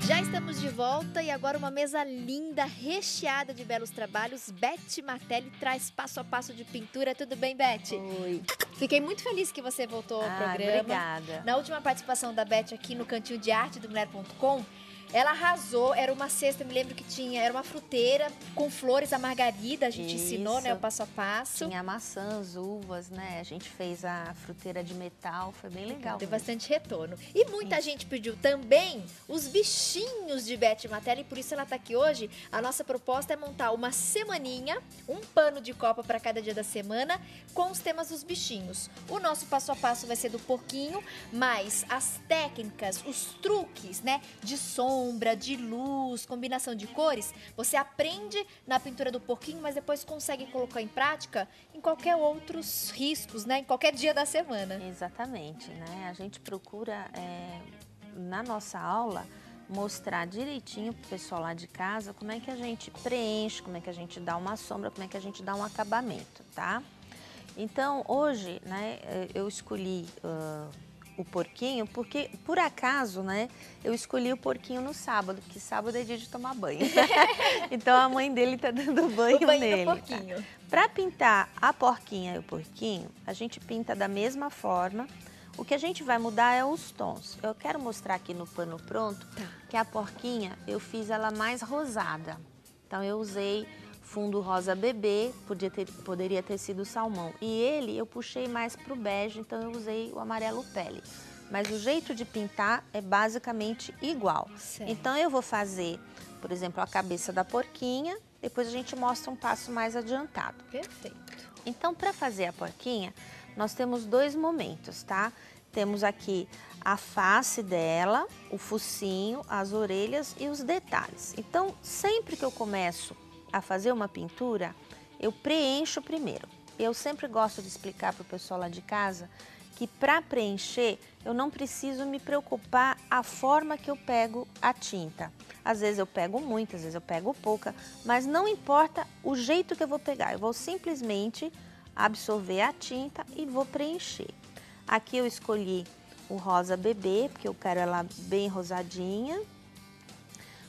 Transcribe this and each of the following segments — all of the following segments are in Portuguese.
Já estamos de volta e agora uma mesa linda, recheada de belos trabalhos. Beth Martelli traz passo a passo de pintura. Tudo bem, Beth? Oi. Fiquei muito feliz que você voltou ao programa. Obrigada. Na última participação da Beth aqui no Cantinho de Arte do Mulher.com, ela arrasou, era uma cesta, me lembro que tinha, era uma fruteira com flores, a margarida, a gente ensinou, né, o passo a passo. Tinha maçãs, uvas, né, a gente fez a fruteira de metal, foi bem legal. Deu mesmo. bastante retorno. E muita gente pediu também os bichinhos de Beth Martelli, e por isso ela tá aqui hoje. A nossa proposta é montar uma semaninha, um pano de copa para cada dia da semana, com os temas dos bichinhos. O nosso passo a passo vai ser do porquinho, mas as técnicas, os truques, né, de sombra, de luz, combinação de cores, você aprende na pintura do porquinho, mas depois consegue colocar em prática em qualquer outros riscos, né, em qualquer dia da semana. Exatamente, né, a gente procura, na nossa aula, mostrar direitinho pro pessoal lá de casa como é que a gente preenche, como é que a gente dá uma sombra, como é que a gente dá um acabamento, tá? Então, hoje, né, eu escolhi o porquinho porque, por acaso, né, eu escolhi o porquinho no sábado, porque sábado é dia de tomar banho. Então, a mãe dele tá dando banho nele. Do porquinho. Tá? Para pintar a porquinha e o porquinho, a gente pinta da mesma forma. O que a gente vai mudar é os tons. Eu quero mostrar aqui no pano pronto que a porquinha eu fiz ela mais rosada. Então, eu usei fundo rosa bebê, poderia ter sido salmão. E ele eu puxei mais pro bege, então eu usei o amarelo pele. Mas o jeito de pintar é basicamente igual. Certo. Então eu vou fazer, por exemplo, a cabeça da porquinha, depois a gente mostra um passo mais adiantado. Perfeito. Então, para fazer a porquinha, nós temos dois momentos, tá? Temos aqui a face dela, o focinho, as orelhas e os detalhes. Então, sempre que eu começo a fazer uma pintura, eu preencho primeiro. Eu sempre gosto de explicar para o pessoal lá de casa que para preencher eu não preciso me preocupar a forma que eu pego a tinta. Às vezes eu pego muito, às vezes eu pego pouca, mas não importa o jeito que eu vou pegar. Eu vou simplesmente absorver a tinta e vou preencher. Aqui eu escolhi o rosa bebê, porque eu quero ela bem rosadinha.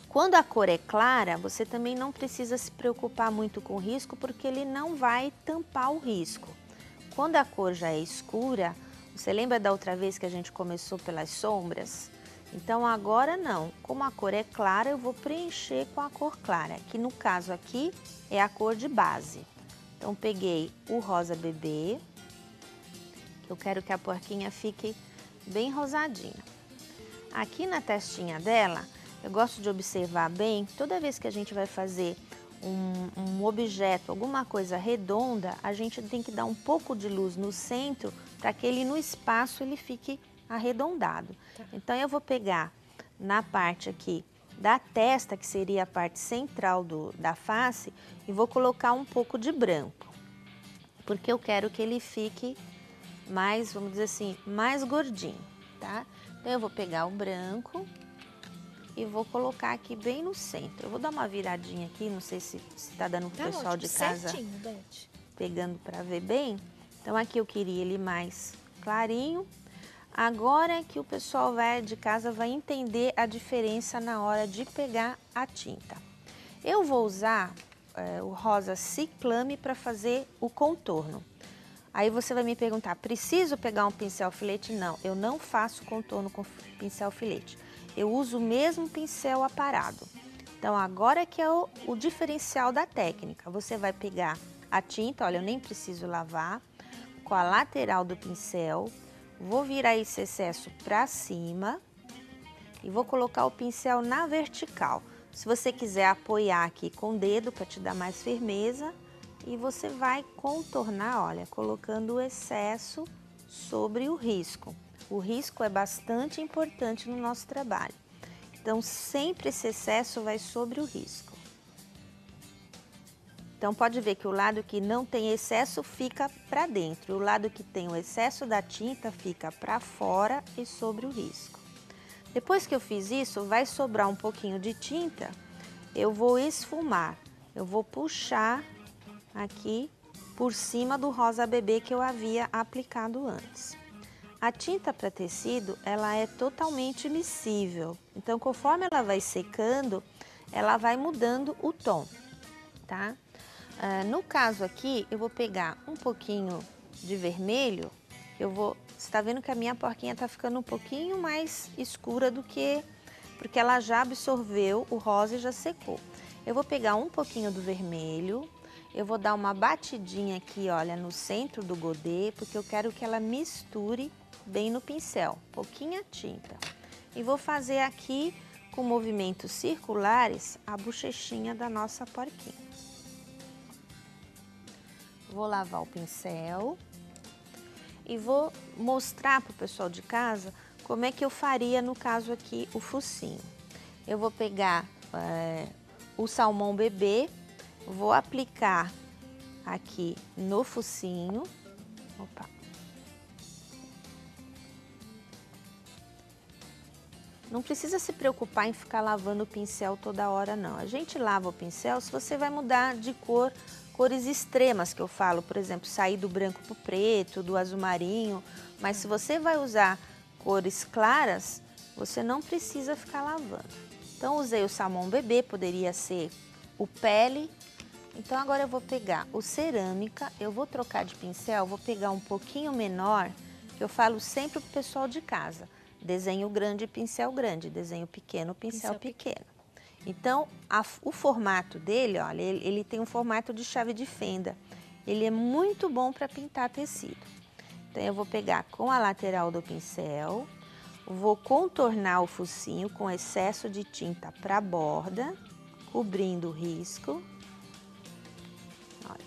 Quando a cor é clara, você também não precisa se preocupar muito com o risco, porque ele não vai tampar o risco. Quando a cor já é escura, você lembra da outra vez que a gente começou pelas sombras? Então agora não, como a cor é clara, eu vou preencher com a cor clara, que no caso aqui é a cor de base. Então peguei o rosa bebê, eu quero que a porquinha fique bem rosadinha. Aqui na testinha dela, eu gosto de observar bem, toda vez que a gente vai fazer um objeto, alguma coisa redonda, a gente tem que dar um pouco de luz no centro para que ele no espaço ele fique arredondado. Então eu vou pegar na parte aqui da testa, que seria a parte central da face, e vou colocar um pouco de branco, porque eu quero que ele fique mais, vamos dizer assim, mais gordinho, tá? Então eu vou pegar o branco e vou colocar aqui bem no centro. Eu vou dar uma viradinha aqui, não sei se tá dando pro pessoal de casa certinho, Beth. pegando para ver bem. Então aqui eu queria ele mais clarinho. Agora que o pessoal de casa vai entender a diferença na hora de pegar a tinta. Eu vou usar o rosa Ciclame para fazer o contorno. Aí você vai me perguntar, preciso pegar um pincel filete? Não, eu não faço contorno com pincel filete. Eu uso o mesmo pincel aparado. Então, agora que é o diferencial da técnica. Você vai pegar a tinta, olha, eu nem preciso lavar, com a lateral do pincel, vou virar esse excesso para cima e vou colocar o pincel na vertical. Se você quiser apoiar aqui com o dedo para te dar mais firmeza, e você vai contornar, olha, colocando o excesso sobre o risco. O risco é bastante importante no nosso trabalho. Então, sempre esse excesso vai sobre o risco. Então, pode ver que o lado que não tem excesso fica para dentro. O lado que tem o excesso da tinta fica para fora e sobre o risco. Depois que eu fiz isso, vai sobrar um pouquinho de tinta. Eu vou esfumar. Eu vou puxar aqui por cima do rosa bebê que eu havia aplicado antes. A tinta para tecido, ela é totalmente miscível. Então, conforme ela vai secando, ela vai mudando o tom, tá? No caso aqui, eu vou pegar um pouquinho de vermelho. Você tá vendo que a minha porquinha tá ficando um pouquinho mais escura do que... Porque ela já absorveu o rosa e já secou. Eu vou pegar um pouquinho do vermelho. Eu vou dar uma batidinha aqui, olha, no centro do godê, porque eu quero que ela misture bem no pincel, pouquinha tinta. E vou fazer aqui, com movimentos circulares, a bochechinha da nossa porquinha. Vou lavar o pincel e vou mostrar para o pessoal de casa como é que eu faria, no caso aqui, o focinho. Eu vou pegar o salmão bebê, vou aplicar aqui no focinho. Opa. Não precisa se preocupar em ficar lavando o pincel toda hora, não. A gente lava o pincel se você vai mudar de cor, cores extremas que eu falo, por exemplo, sair do branco para o preto, do azul marinho. Mas se você vai usar cores claras, você não precisa ficar lavando. Então, usei o salmão bebê, poderia ser o pele. Então, agora eu vou pegar o cerâmica, eu vou trocar de pincel, vou pegar um pouquinho menor, que eu falo sempre pro pessoal de casa. Desenho grande, pincel grande, desenho pequeno, pincel pequeno. Então, o formato dele, olha, ele tem um formato de chave de fenda. Ele é muito bom para pintar tecido. Então, eu vou pegar com a lateral do pincel, vou contornar o focinho com excesso de tinta para a borda, cobrindo o risco. Olha.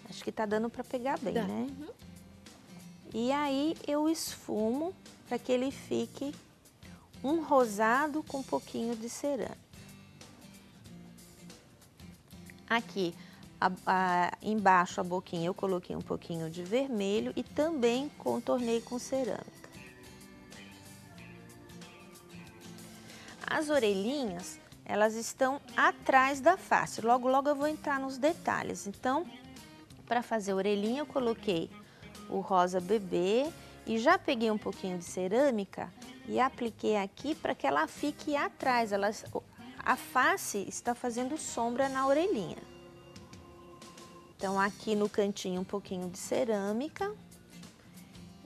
Acho que tá dando para pegar bem, né? Uhum. E aí eu esfumo para que ele fique um rosado com um pouquinho de cerâmica. Aqui, embaixo a boquinha eu coloquei um pouquinho de vermelho e também contornei com cerâmica. As orelhinhas, elas estão atrás da face. Logo, logo eu vou entrar nos detalhes. Então, para fazer a orelhinha eu coloquei o rosa bebê e já peguei um pouquinho de cerâmica e apliquei aqui para que ela fique atrás. A face está fazendo sombra na orelhinha. Então, aqui no cantinho um pouquinho de cerâmica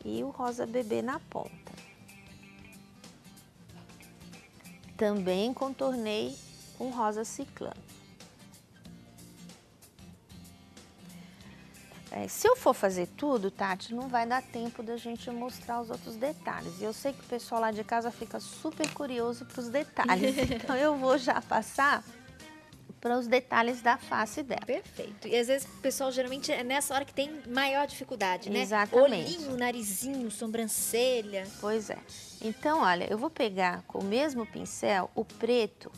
e o rosa bebê na ponta. Também contornei com rosa ciclano. Se eu for fazer tudo, Tati, não vai dar tempo da gente mostrar os outros detalhes. E eu sei que o pessoal lá de casa fica super curioso para os detalhes. Então, eu vou já passar para os detalhes da face dela. Perfeito. E às vezes o pessoal geralmente é nessa hora que tem maior dificuldade, né? Exatamente. Olhinho, narizinho, sobrancelha. Pois é. Então, olha, eu vou pegar com o mesmo pincel, o preto,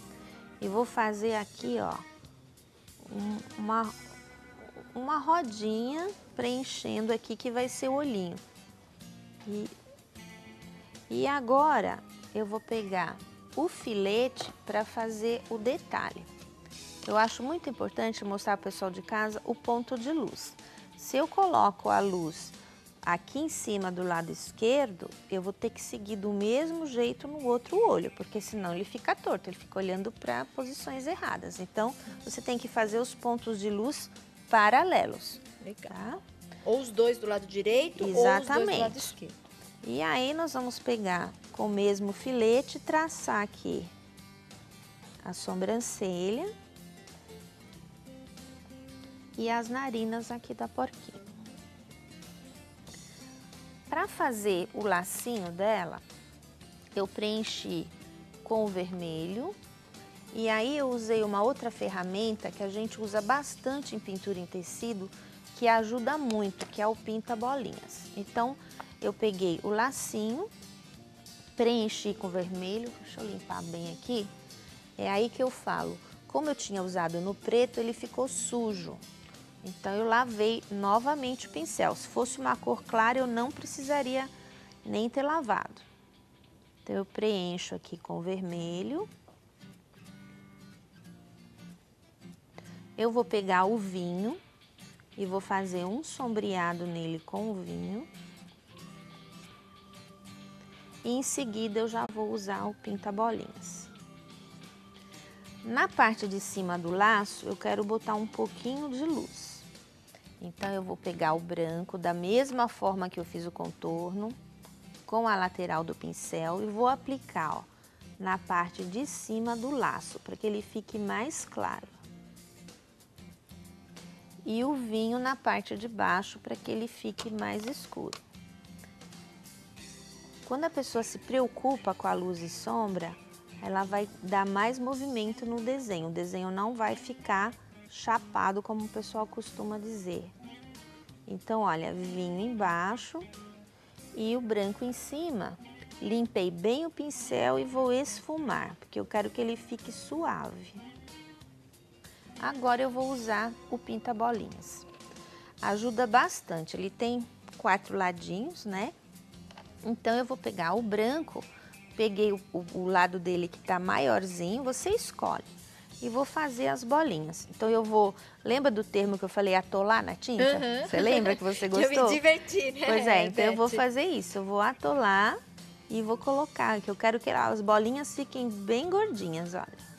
e vou fazer aqui, ó, uma rodinha preenchendo aqui que vai ser o olhinho. E agora eu vou pegar o filete para fazer o detalhe. Eu acho muito importante mostrar para o pessoal de casa o ponto de luz. Se eu coloco a luz aqui em cima do lado esquerdo, eu vou ter que seguir do mesmo jeito no outro olho, porque senão ele fica torto, ele fica olhando para posições erradas. Então, você tem que fazer os pontos de luz paralelos. Legal. Tá? Ou os dois do lado direito, exatamente, ou os dois do lado esquerdo. E aí nós vamos pegar com o mesmo filete e traçar aqui a sobrancelha e as narinas aqui da porquinha. Para fazer o lacinho dela, eu preenchi com o vermelho e aí eu usei uma outra ferramenta que a gente usa bastante em pintura em tecido, que ajuda muito, que é o pinta-bolinhas. Então, eu peguei o lacinho, preenchi com vermelho, deixa eu limpar bem aqui, é aí que eu falo, como eu tinha usado no preto, ele ficou sujo. Então, eu lavei novamente o pincel. Se fosse uma cor clara, eu não precisaria nem ter lavado. Então, eu preencho aqui com vermelho. Eu vou pegar o vinho, e vou fazer um sombreado nele com o vinho. E em seguida eu já vou usar o pinta-bolinhas. Na parte de cima do laço, eu quero botar um pouquinho de luz. Então, eu vou pegar o branco da mesma forma que eu fiz o contorno, com a lateral do pincel, e vou aplicar, ó, na parte de cima do laço, para que ele fique mais claro. E o vinho na parte de baixo, para que ele fique mais escuro. Quando a pessoa se preocupa com a luz e sombra, ela vai dar mais movimento no desenho. O desenho não vai ficar chapado, como o pessoal costuma dizer. Então, olha, vinho embaixo e o branco em cima. Limpei bem o pincel e vou esfumar, porque eu quero que ele fique suave. Agora eu vou usar o pinta-bolinhas. Ajuda bastante, ele tem 4 ladinhos, né? Então, eu vou pegar o branco, peguei o lado dele que tá maiorzinho, você escolhe. E vou fazer as bolinhas. Então, eu vou... Lembra do termo que eu falei, atolar na tinta? Uhum. Você lembra que você gostou? Que eu me diverti, né? Pois é, então eu vou Beth? fazer isso. Eu vou atolar e vou colocar, que eu quero que as bolinhas fiquem bem gordinhas, olha.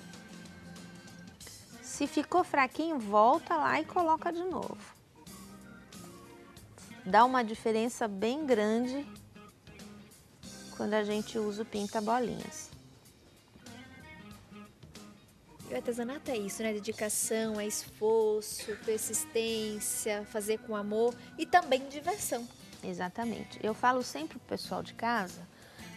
Se ficou fraquinho, volta lá e coloca de novo. Dá uma diferença bem grande quando a gente usa o pinta-bolinhas. E o artesanato é isso, né? Dedicação, é esforço, persistência, fazer com amor e também diversão. Exatamente. Eu falo sempre pro pessoal de casa,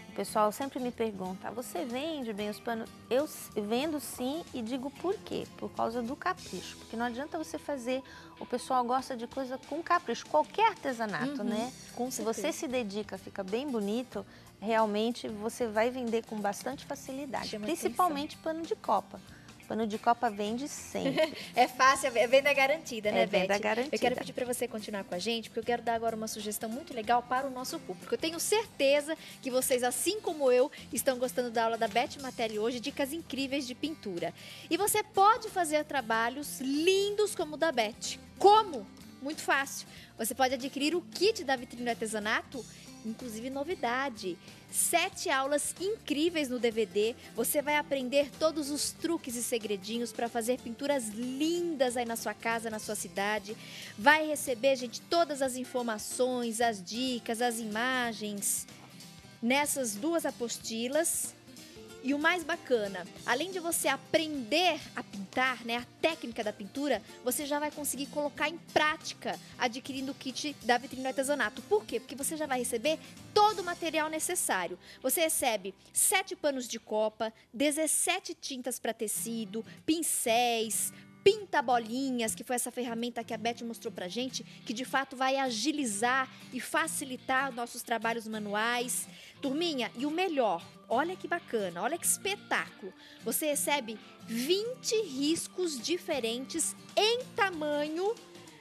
o pessoal sempre me pergunta, você vende bem os panos? Eu vendo sim e digo por quê? Por causa do capricho. Porque não adianta você fazer, o pessoal gosta de coisa com capricho, qualquer artesanato, né? Com Se certeza. você se dedica, fica bem bonito, realmente você vai vender com bastante facilidade. Chama Principalmente pano de copa. Pano de copa vende sempre. É fácil, é venda garantida, né, É venda Beth? garantida. Eu quero pedir para você continuar com a gente, porque eu quero dar agora uma sugestão muito legal para o nosso público. Eu tenho certeza que vocês, assim como eu, estão gostando da aula da Beth Matelli hoje, dicas incríveis de pintura. E você pode fazer trabalhos lindos como o da Beth. Como? Muito fácil. Você pode adquirir o kit da Vitrine do Artesanato, inclusive novidade. 7 aulas incríveis no DVD. Você vai aprender todos os truques e segredinhos para fazer pinturas lindas aí na sua casa, na sua cidade. Vai receber, gente, todas as informações, as dicas, as imagens nessas 2 apostilas. E o mais bacana, além de você aprender a pintar, né, a técnica da pintura, você já vai conseguir colocar em prática adquirindo o kit da Vitrine do Artesanato. Por quê? Porque você já vai receber todo o material necessário. Você recebe 7 panos de copa, 17 tintas para tecido, pincéis, pinta-bolinhas, que foi essa ferramenta que a Beth mostrou pra gente, que de fato vai agilizar e facilitar nossos trabalhos manuais. Turminha, e o melhor, olha que bacana, olha que espetáculo. Você recebe 20 riscos diferentes em tamanho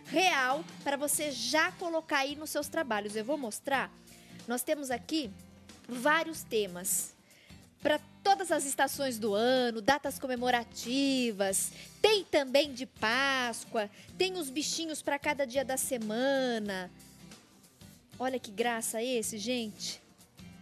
real para você já colocar aí nos seus trabalhos. Eu vou mostrar. Nós temos aqui vários temas para todas as estações do ano, datas comemorativas, tem também de Páscoa, tem os bichinhos para cada dia da semana. Olha que graça esse, gente,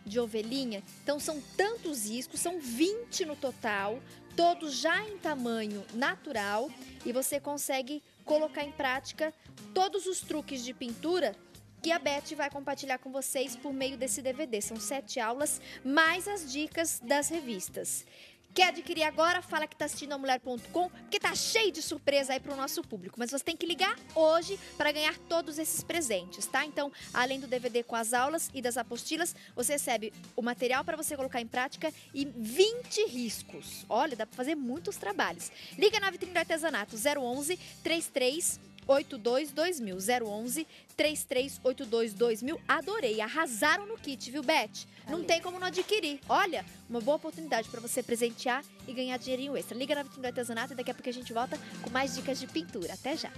de ovelhinha. Então são tantos riscos, são 20 no total, todos já em tamanho natural, e você consegue colocar em prática todos os truques de pintura que a Beth vai compartilhar com vocês por meio desse DVD. São 7 aulas, mais as dicas das revistas. Quer adquirir agora? Fala que tá assistindo a mulher.com, porque tá cheio de surpresa aí pro nosso público. Mas você tem que ligar hoje para ganhar todos esses presentes, tá? Então, além do DVD com as aulas e das apostilas, você recebe o material para você colocar em prática e 20 riscos. Olha, dá para fazer muitos trabalhos. Liga na Vitrine do Artesanato, 011 3382 2000, 011 3382 2000. Adorei, arrasaram no kit, viu, Beth? Não tem como não adquirir. Olha, uma boa oportunidade para você presentear e ganhar dinheirinho extra. Liga na Vitrine do Artesanato e daqui a pouco a gente volta com mais dicas de pintura. Até já!